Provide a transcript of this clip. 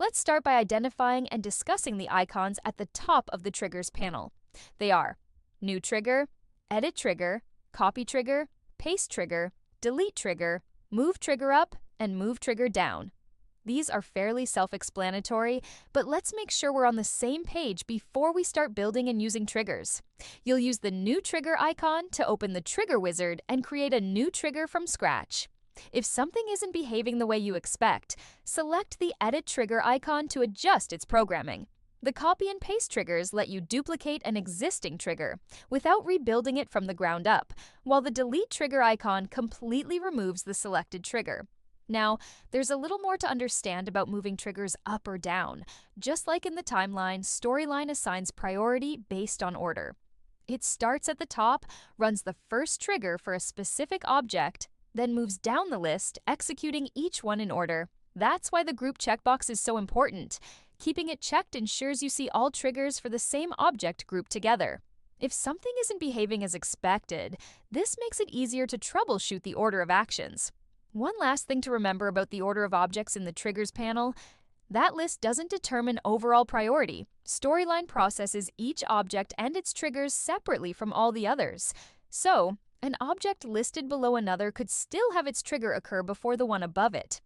Let's start by identifying and discussing the icons at the top of the triggers panel. They are New Trigger, Edit Trigger, Copy Trigger, Paste Trigger, Delete Trigger, Move Trigger Up, and Move Trigger Down. These are fairly self-explanatory, but let's make sure we're on the same page before we start building and using triggers. You'll use the New Trigger icon to open the Trigger Wizard and create a new trigger from scratch. If something isn't behaving the way you expect, select the Edit Trigger icon to adjust its programming. The Copy and Paste triggers let you duplicate an existing trigger without rebuilding it from the ground up, while the Delete Trigger icon completely removes the selected trigger. Now, there's a little more to understand about moving triggers up or down. Just like in the timeline, Storyline assigns priority based on order. It starts at the top, runs the first trigger for a specific object, then moves down the list, executing each one in order. That's why the group checkbox is so important. Keeping it checked ensures you see all triggers for the same object grouped together. If something isn't behaving as expected, this makes it easier to troubleshoot the order of actions. One last thing to remember about the order of objects in the Triggers panel: that list doesn't determine overall priority. Storyline processes each object and its triggers separately from all the others. So, an object listed below another could still have its trigger occur before the one above it.